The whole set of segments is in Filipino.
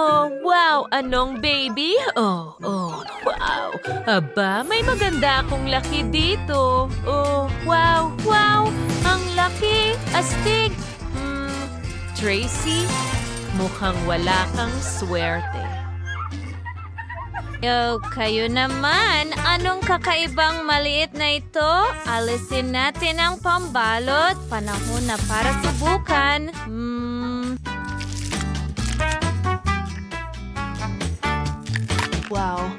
Oh, wow! Anong baby? Oh, wow! Aba, may maganda akong laki dito. Oh, wow! Ang laki! Astig! Tracy, mukhang wala kang swerte. Kayo naman. Anong kakaibang maliit na ito? Alisin natin ang pambalot. Panahon na para subukan. Wow.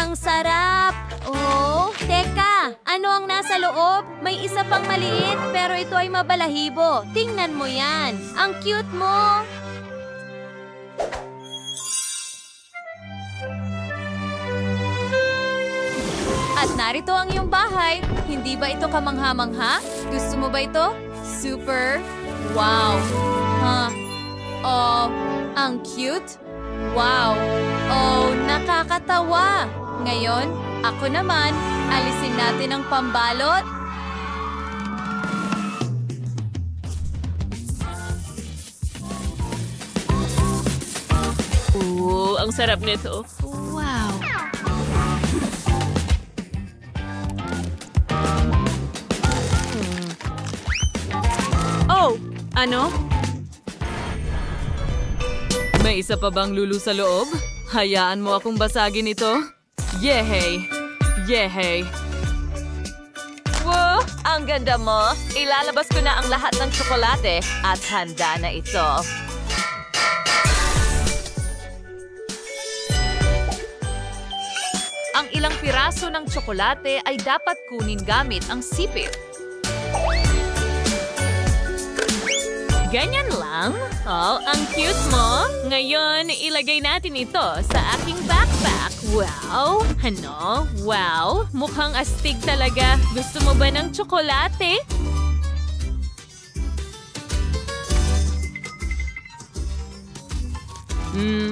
Ang sarap! Oh, teka! Ano ang nasa loob? May isa pang maliit, pero ito ay mabalahibo. Tingnan mo yan. Ang cute mo! At narito ang iyong bahay. Hindi ba ito kamangha-mangha? Gusto mo ba ito? Super! Wow! Oh, ang cute! Wow! Oh, nakakatawa! Ngayon, ako naman, alisin natin ang pambalot. Ang sarap nito. Wow! Oh! Ano? May isa pa bang lulu sa loob? Hayaan mo akong basagin ito. Yehey! Yehey! Wow! Ang ganda mo! Ilalabas ko na ang lahat ng tsokolate at handa na ito. Ang ilang piraso ng tsokolate ay dapat kunin gamit ang sipit. Ganyan lang? Oh, ang cute mo. Ngayon, ilagay natin ito sa aking backpack. Wow! Ano? Wow! Mukhang astig talaga. Gusto mo ba ng tsokolate?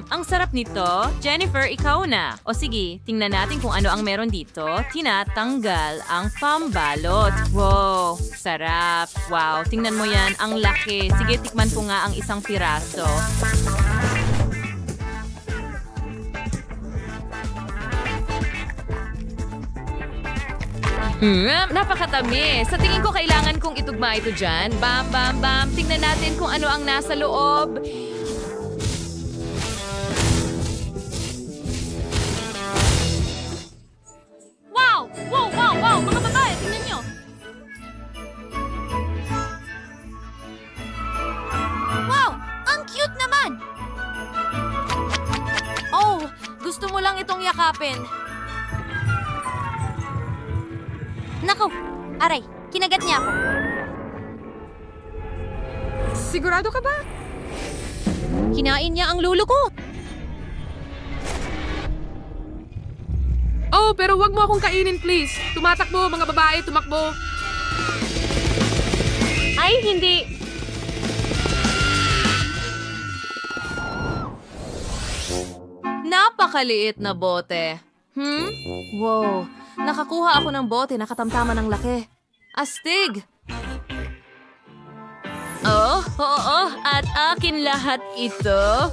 Ang sarap nito. Jennifer, ikaw na. O sige, tingnan natin kung ano ang meron dito. Tinatanggal ang pambalot. Wow, sarap. Wow, tingnan mo yan. Ang laki. Sige, tikman ko nga ang isang piraso. Napakatamis. Sa tingin ko kailangan kong itugma ito dyan. Bam, bam, bam. Tingnan natin kung ano ang nasa loob. Wow! Mga babae, tingnan nyo! Wow! Ang cute naman! Oh, gusto mo lang itong yakapin. Naku! Aray, kinagat niya ako. Sigurado ka ba? Kinain niya ang lulo ko. Oh, pero wag mo akong kainin, please. Tumatakbo, mga babae, tumakbo. Ay, hindi. Napakaliit na bote. Wow. Nakakuha ako ng bote na katamtaman ng laki. Astig! Oo, at akin lahat ito.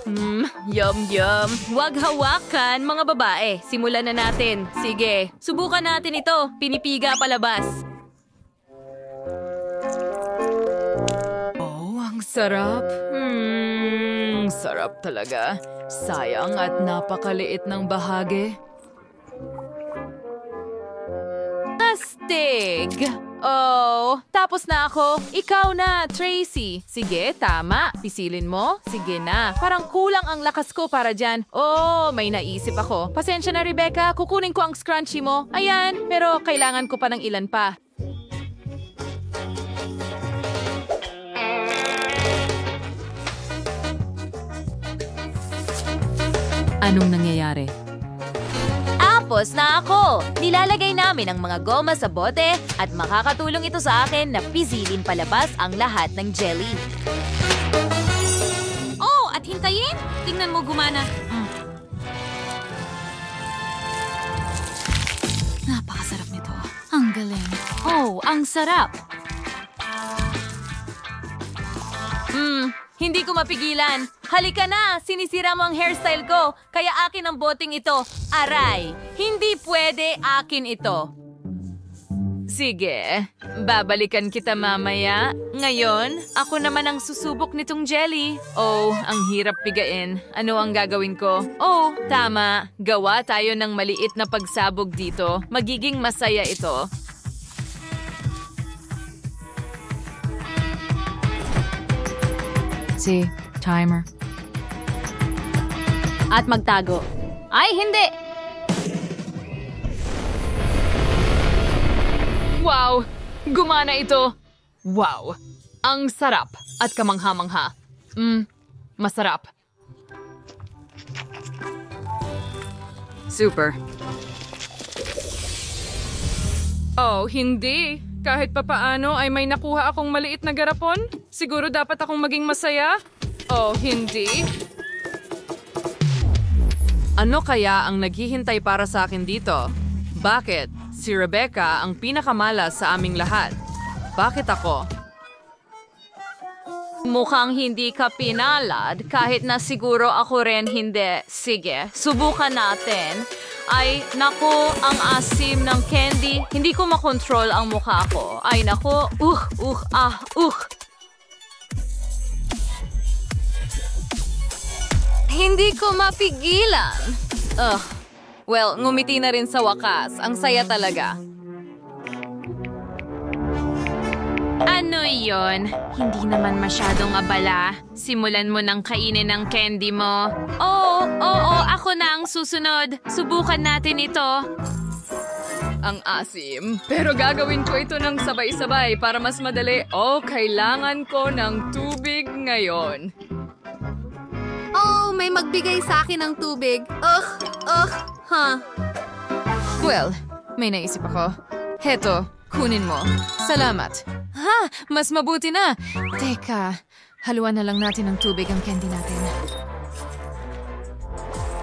Yum. Huwag hawakan, mga babae. Simulan na natin. Sige, subukan natin ito. Pinipiga palabas. Oh, ang sarap. Sarap talaga. Sayang at napakaliit ng bahagi. Astig! Oh, tapos na ako. Ikaw na, Tracy. Sige, tama. Pisilin mo. Sige na. Parang kulang ang lakas ko para dyan. Oh, may naisip ako. Pasensya na, Rebecca. Kukunin ko ang scrunchie mo. Ayan, pero kailangan ko pa ng ilan pa. Anong nangyayari? Tapos na ako! Nilalagay namin ang mga goma sa bote at makakatulong ito sa akin na pisilin palabas ang lahat ng jelly. Oh, at hintayin! Tingnan mo gumana. Napakasarap nito. Ang galing. Oh, ang sarap! Hindi ko mapigilan. Halika na! Sinisira mo ang hairstyle ko. Kaya akin ang boteng ito. Aray! Hindi pwede, akin ito. Sige, babalikan kita mamaya. Ngayon, ako naman ang susubok nitong jelly. Oh, ang hirap pigain. Ano ang gagawin ko? Oh, tama. Gawa tayo ng maliit na pagsabog dito. Magiging masaya ito. Si timer. At magtago. Ay, hindi! Wow! Gumana ito! Wow! Ang sarap at kamangha-mangha. Masarap. Super. Oh, hindi. Kahit papaano ay may nakuha akong maliit na garapon. Siguro dapat akong maging masaya. Oh, hindi. Ano kaya ang naghihintay para sa akin dito? Bakit? Si Rebecca ang pinakamalas sa aming lahat. Bakit ako? Mukhang hindi ka pinalad kahit na siguro ako rin hindi. Sige, subukan natin. Ay, naku, ang asim ng candy. Hindi ko makontrol ang mukha ko. Ay, naku, Hindi ko mapigilan. Well, ngumiti na rin sa wakas. Ang saya talaga. Ano yon? Hindi naman masyadong abala. Simulan mo nang kainin ang candy mo. Oo, ako na ang susunod. Subukan natin ito. Ang asim. Pero gagawin ko ito ng sabay-sabay para mas madali. Kailangan ko ng tubig ngayon. May magbigay sa akin ng tubig. Well, may naisip ako. Heto, kunin mo. Salamat. Mas mabuti na. Teka, haluan na lang natin ng tubig ang candy natin.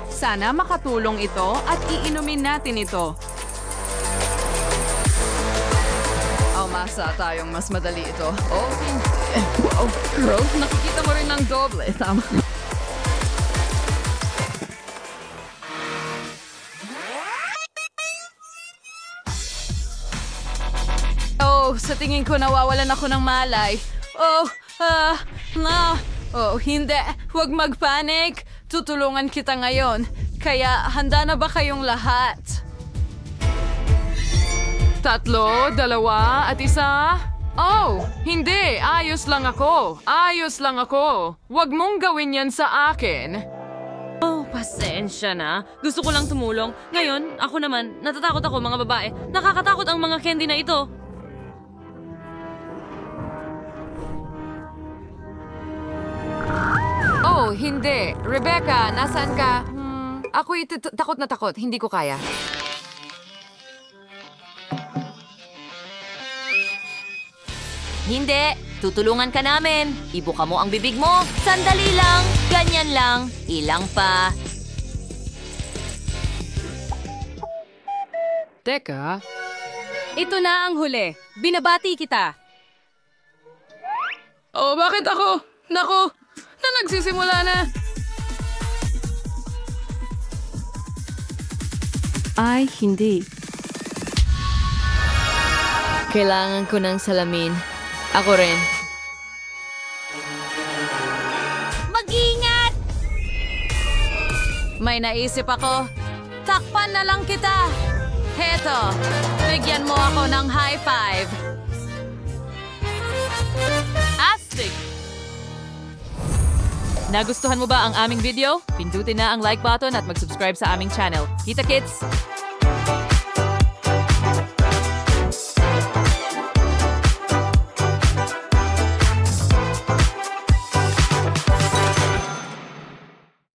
Sana makatulong ito at iinumin natin ito. Masa tayong mas madali ito. Wow, girl, nakikita mo rin ng doble. Tama. Sa tingin ko nawawalan ako ng malay. Hindi. Huwag magpanik. Tutulungan kita ngayon. Kaya handa na ba kayong lahat? 3, 2, at 1. Hindi. Ayos lang ako. Huwag mong gawin yan sa akin. Pasensya na. Gusto ko lang tumulong. Ngayon, ako naman, natatakot ako mga babae. Nakakatakot ang mga candy na ito. Hindi. Rebecca, nasaan ka? Ako'y takot na takot. Hindi ko kaya. Hindi. Tutulungan ka namin. Ibuka mo ang bibig mo. Sandali lang. Ganyan lang. Ilang pa. Teka. Ito na ang huli. Binabati kita. Bakit ako? Naku, na nagsisimula na. Ay, hindi. Kailangan ko ng salamin. Ako rin. Mag-ingat! May naisip ako. Takpan na lang kita. Heto, bigyan mo ako ng high five. Astig! Nagustuhan mo ba ang aming video? Pindutin na ang like button at mag-subscribe sa aming channel. Kita kits!